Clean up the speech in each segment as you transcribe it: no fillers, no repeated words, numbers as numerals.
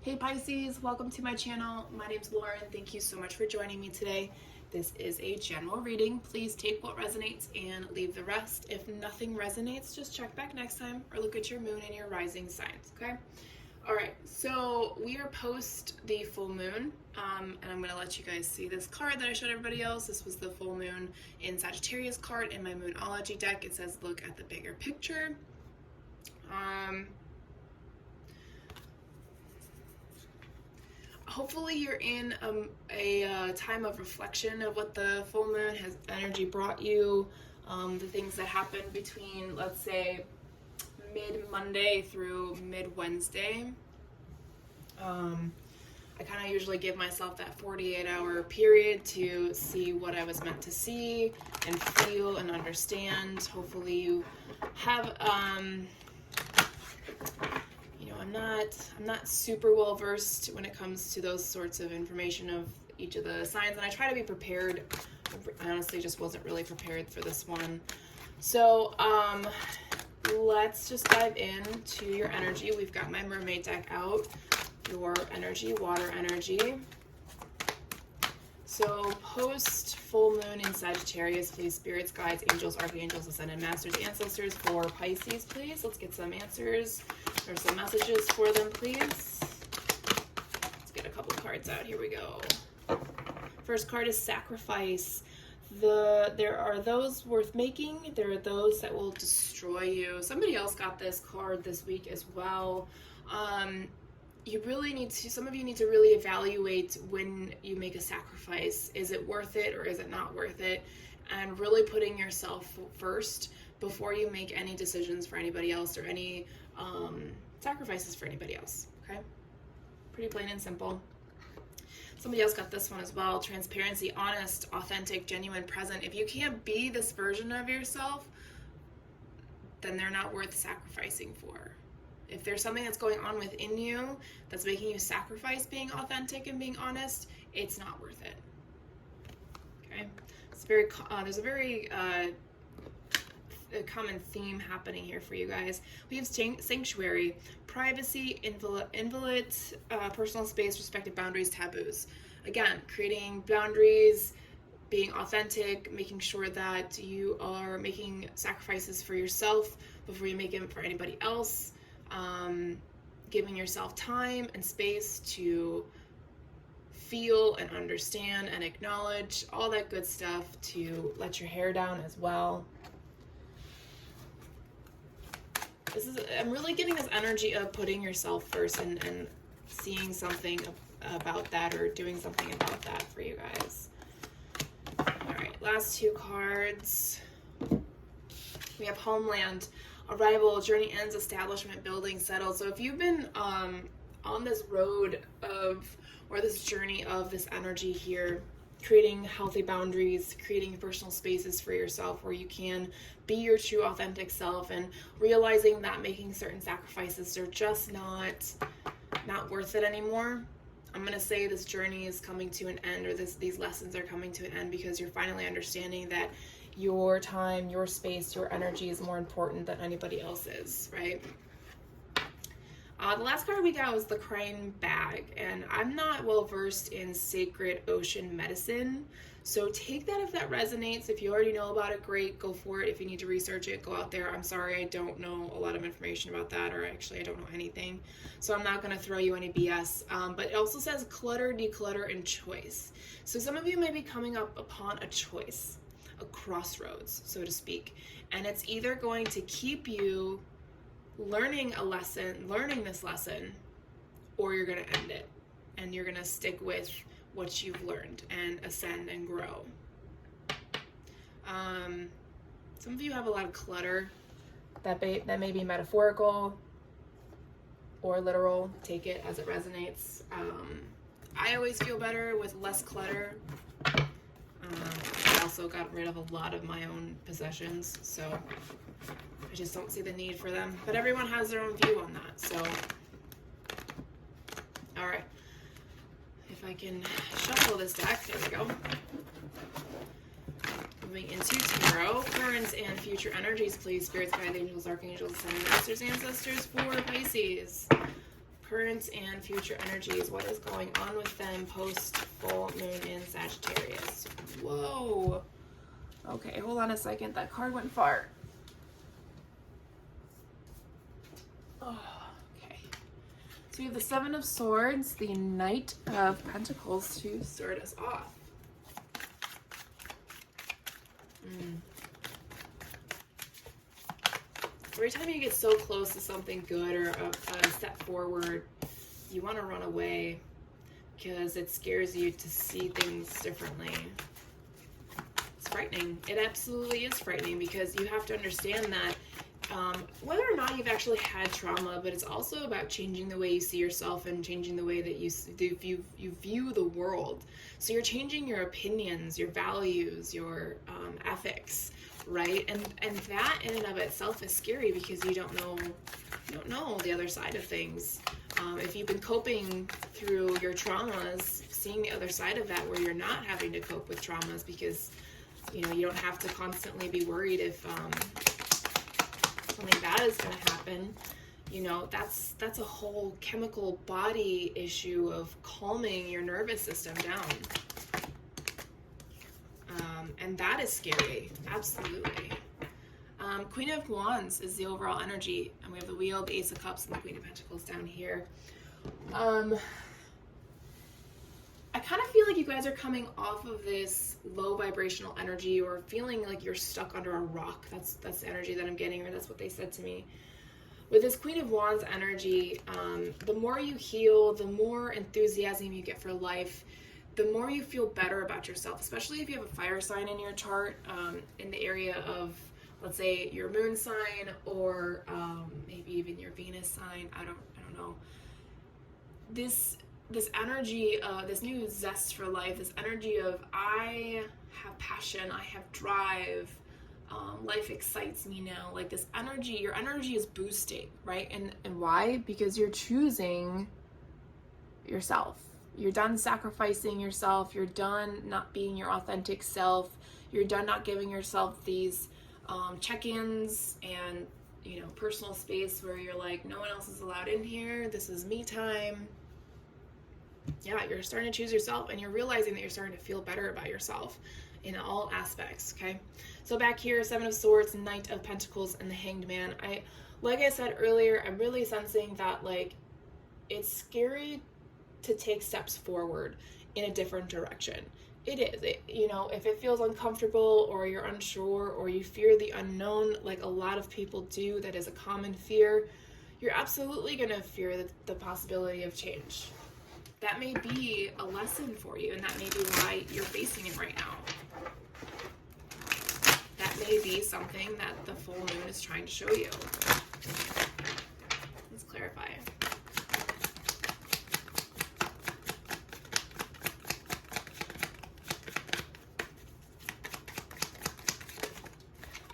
Hey Pisces, welcome to my channel. My name's Lauren. Thank you so much for joining me today. This is a general reading. Please take what resonates and leave the rest. If nothing resonates, just check back next time or look at your moon and your rising signs, okay? All right, so we are post the full moon, and I'm going to let you guys see this card that I showed everybody else. This was the full moon in Sagittarius card in my Moonology deck. It says, look at the bigger picture. Hopefully you're in a time of reflection of what the full moon has energy brought you, the things that happened between, let's say, mid-Monday through mid-Wednesday. I kind of usually give myself that 48-hour period to see what I was meant to see and feel and understand. Hopefully you have... I'm not super well versed when it comes to those sorts of information of each of the signs, and I try to be prepared. I honestly just wasn't really prepared for this one. So let's just dive into your energy. We've got my mermaid deck out, your energy, water energy. So post full moon in Sagittarius, please, spirits, guides, angels, archangels, ascended masters, ancestors for Pisces, please. Let's get some answers or some messages for them, please. Let's get a couple cards out. Here we go. First card is sacrifice. There are those worth making. There are those that will destroy you. Somebody else got this card this week as well. You really need to, some of you need to really evaluate when you make a sacrifice. Is it worth it or is it not worth it? And really putting yourself first before you make any decisions for anybody else or any sacrifices for anybody else, okay? Pretty plain and simple. Somebody else got this one as well. Transparency, honest, authentic, genuine, present. If you can't be this version of yourself, then they're not worth sacrificing for. If there's something that's going on within you that's making you sacrifice being authentic and being honest, it's not worth it. Okay? It's very. There's a very a common theme happening here for you guys. We have sanctuary, privacy, invalid, personal space, respected boundaries, taboos. Again, creating boundaries, being authentic, making sure that you are making sacrifices for yourself before you make them for anybody else. Giving yourself time and space to feel and understand and acknowledge all that good stuff, to let your hair down as well. I'm really getting this energy of putting yourself first and seeing something about that or doing something about that for you guys. All right, last two cards. We have homeland, arrival, journey ends, establishment, building, settled. So if you've been on this road of, or this journey of this energy here, creating healthy boundaries, creating personal spaces for yourself where you can be your true authentic self, and realizing that making certain sacrifices are just not worth it anymore. I'm going to say this journey is coming to an end, or these lessons are coming to an end because you're finally understanding that your time, your space, your energy is more important than anybody else's, right? The last card we got was the Crane Bag, and I'm not well versed in sacred ocean medicine, so take that if that resonates. If you already know about it, great, go for it. If you need to research it, go out there. I'm sorry, I don't know a lot of information about that, or actually I don't know anything, so I'm not going to throw you any BS. But it also says clutter, declutter, and choice. So some of you may be coming up upon a choice, a crossroads, so to speak, and it's either going to keep you learning this lesson, or you're going to end it and you're going to stick with what you've learned and ascend and grow. Some of you have a lot of clutter that may be metaphorical or literal. Take it as it resonates. I always feel better with less clutter. I also got rid of a lot of my own possessions, so I just don't see the need for them. But everyone has their own view on that, so. All right. If I can shuffle this deck, there we go. Moving into tarot, current and future energies, please. Spirits, guides, angels, archangels, ascended masters, ancestors for Pisces. current and future energies. What is going on with them post full moon in Sagittarius? Whoa. Okay, hold on a second. That card went far. Oh, okay. So we have the Seven of Swords, the Knight of Pentacles to start us off. Every time you get so close to something good or a step forward, you want to run away because it scares you to see things differently. It's frightening. It absolutely is frightening because you have to understand that whether or not you've actually had trauma, but it's also about changing the way you see yourself and changing the way that you view the world. So you're changing your opinions, your values, your ethics, right? And that in and of itself is scary because you don't know the other side of things. If you've been coping through your traumas, seeing the other side of that where you're not having to cope with traumas because you don't have to constantly be worried if something bad is going to happen. That's a whole chemical body issue of calming your nervous system down. And that is scary. Absolutely. Queen of Wands is the overall energy. And we have the Wheel, the Ace of Cups, and the Queen of Pentacles down here. I kind of feel like you guys are coming off of this low vibrational energy or feeling like you're stuck under a rock. That's the energy that I'm getting, or that's what they said to me. With this Queen of Wands energy, the more you heal, the more enthusiasm you get for life, the more you feel better about yourself, especially if you have a fire sign in your chart, in the area of, let's say, your moon sign, or maybe even your Venus sign. I don't know. This energy, this new zest for life, this energy of I have passion, I have drive, life excites me now. Like this energy, your energy is boosting, right? And why? Because you're choosing yourself. You're done sacrificing yourself. You're done not being your authentic self. You're done not giving yourself these check-ins and personal space where you're like, no one else is allowed in here. This is me time. Yeah, you're starting to choose yourself, and you're realizing that you're starting to feel better about yourself in all aspects. Okay, so back here, Seven of Swords, Knight of Pentacles, and the Hanged Man. Like I said earlier, I'm really sensing that it's scary to take steps forward in a different direction. It is. If it feels uncomfortable or you're unsure or you fear the unknown, like a lot of people do, that is a common fear, you're absolutely going to fear the possibility of change. That may be a lesson for you, and that may be why you're facing it right now. That may be something that the full moon is trying to show you. Let's clarify.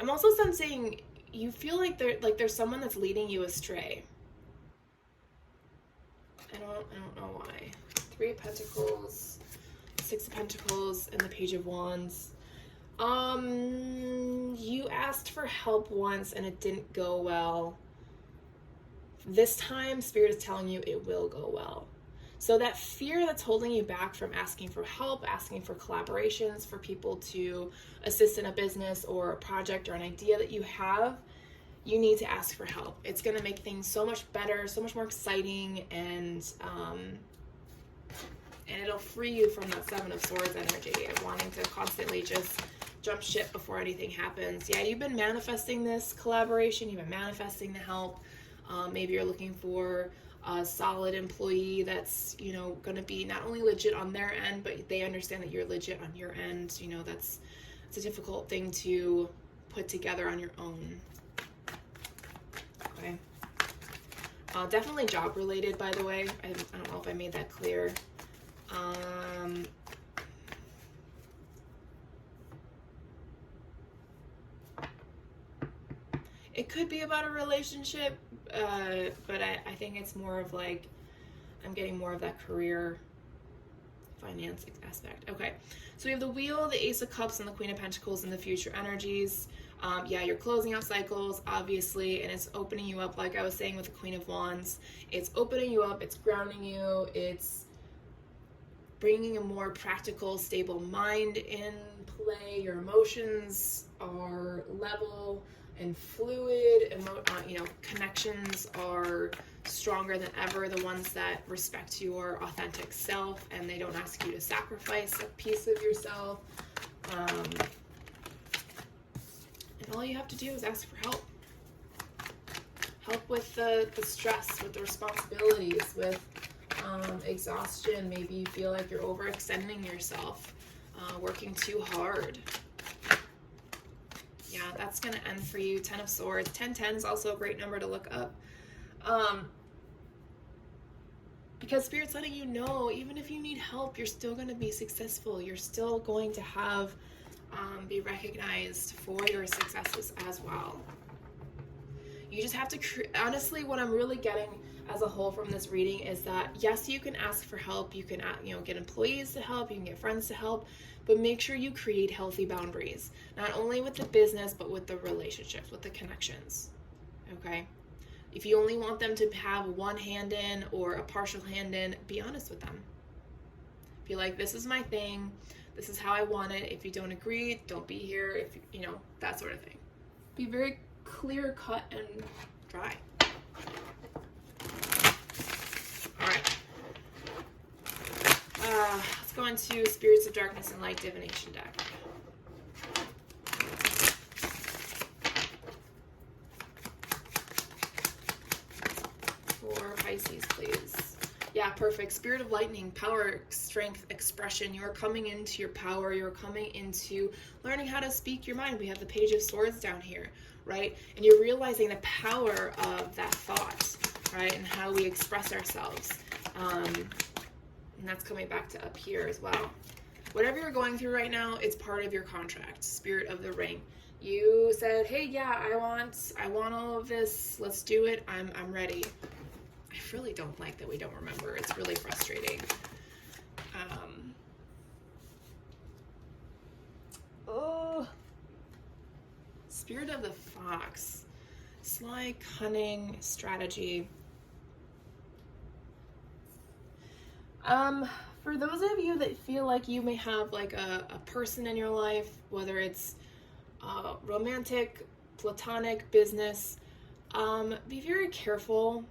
I'm also sensing you feel like there's someone that's leading you astray. I don't know why. Three of Pentacles, Six of Pentacles, and the Page of Wands. You asked for help once and it didn't go well. This time, Spirit is telling you it will go well. So that fear that's holding you back from asking for help, asking for collaborations, for people to assist in a business or a project or an idea that you have, you need to ask for help. It's going to make things so much better, so much more exciting, and it'll free you from that Seven of Swords energy of wanting to constantly just jump ship before anything happens. Yeah, you've been manifesting this collaboration, you've been manifesting the help. Maybe you're looking for a solid employee that's, going to be not only legit on their end, but they understand that you're legit on your end. It's a difficult thing to put together on your own. Okay. Definitely job related, by the way. I don't know if I made that clear. It could be about a relationship, but I think it's more of I'm getting more of that career finance aspect. Okay, so we have the Wheel, the Ace of Cups, and the Queen of Pentacles in the future energies. Yeah, you're closing out cycles, obviously, and it's opening you up, like I was saying with the Queen of Wands. It's opening you up, it's grounding you, it's bringing a more practical, stable mind in play. Your emotions are level and fluid. Connections are stronger than ever. The ones that respect your authentic self and they don't ask you to sacrifice a piece of yourself. And all you have to do is ask for help. Help with the stress, with the responsibilities, with exhaustion. Maybe you feel like you're overextending yourself, working too hard. Yeah, that's going to end for you. 10 of Swords. 1010 is also a great number to look up. Because Spirit's letting you know, even if you need help, you're still going to be successful. You're still going to have, be recognized for your successes as well. You just have to, honestly, what I'm really getting as a whole from this reading is that, yes, you can ask for help. You can, get employees to help. You can get friends to help. But make sure you create healthy boundaries, not only with the business, but with the relationships, with the connections, okay? If you only want them to have one hand in or a partial hand in, be honest with them. Be like, this is my thing. This is how I want it. If you don't agree, don't be here. If that sort of thing. Be very clear cut and dry. All right. Let's go into Spirits of Darkness and Light Divination deck. For Pisces, please. Yeah, perfect. Spirit of Lightning, power, strength, expression. You are coming into your power. You're coming into learning how to speak your mind. We have the Page of Swords down here, right? And you're realizing the power of that thought, right? And how we express ourselves. And that's coming back to up here as well. Whatever you're going through right now, it's part of your contract. Spirit of the Ring. You said, hey, yeah, I want all of this. Let's do it. I'm ready. I really don't like that we don't remember. It's really frustrating. Spirit of the Fox. Sly, cunning, strategy. For those of you that feel like you may have like a person in your life, whether it's romantic, platonic, business, be very careful.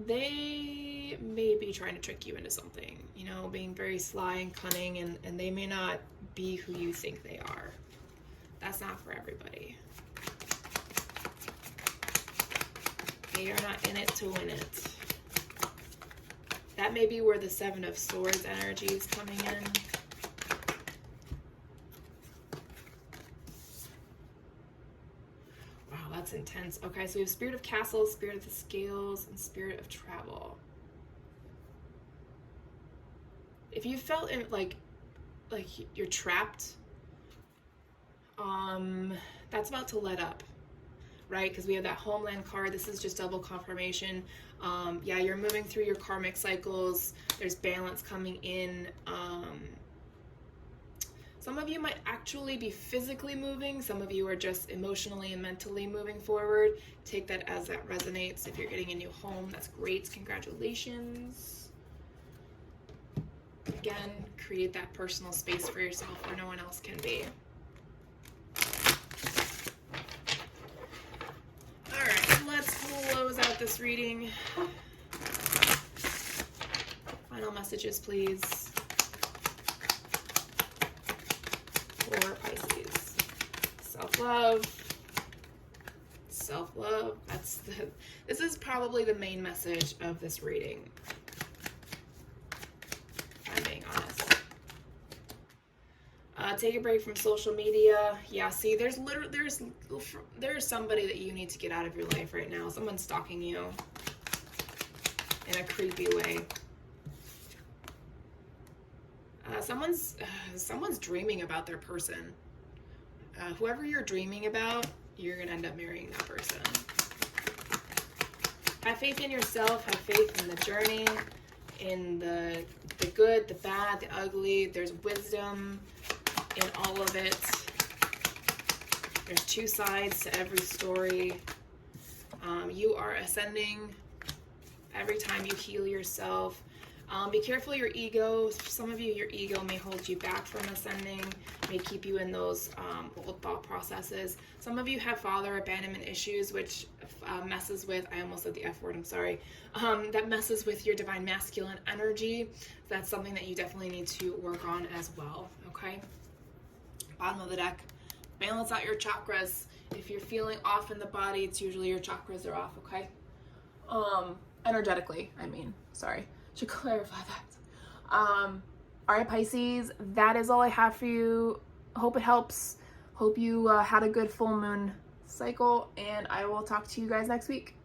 They may be trying to trick you into something, being very sly and cunning, and they may not be who you think they are. That's not for everybody. They are not in it to win it. That may be where the Seven of Swords energy is coming in. Wow, that's intense. Okay, so we have Spirit of Castles, Spirit of the Scales, and Spirit of Travel. If you felt like you're trapped, that's about to let up, right? Because we have that Homeland card. This is just double confirmation. Yeah, you're moving through your karmic cycles. There's balance coming in. Some of you might actually be physically moving. Some of you are just emotionally and mentally moving forward. Take that as that resonates. If you're getting a new home, that's great. Congratulations. Again, create that personal space for yourself where no one else can be. All right, let's close out this reading. Final messages, please. For Pisces. Self-love. Self-love. This is probably the main message of this reading. If I'm being honest. Take a break from social media. Yeah, see, there's somebody that you need to get out of your life right now. Someone's stalking you in a creepy way. Someone's dreaming about their person. Whoever you're dreaming about, you're gonna end up marrying that person. Have faith in yourself. Have faith in the journey, in the good, the bad, the ugly. There's wisdom in all of it. There's two sides to every story. You are ascending every time you heal yourself. Be careful of your ego. For some of you, your ego may hold you back from ascending, may keep you in those old thought processes. Some of you have father abandonment issues, which messes with, I almost said the F word, I'm sorry, that messes with your divine masculine energy. That's something that you definitely need to work on as well, okay? Bottom of the deck, balance out your chakras. If you're feeling off in the body, it's usually your chakras are off, okay? Energetically, I mean, sorry. Should clarify that. All right, Pisces, that is all I have for you. Hope it helps. Hope you had a good full moon cycle, and I will talk to you guys next week.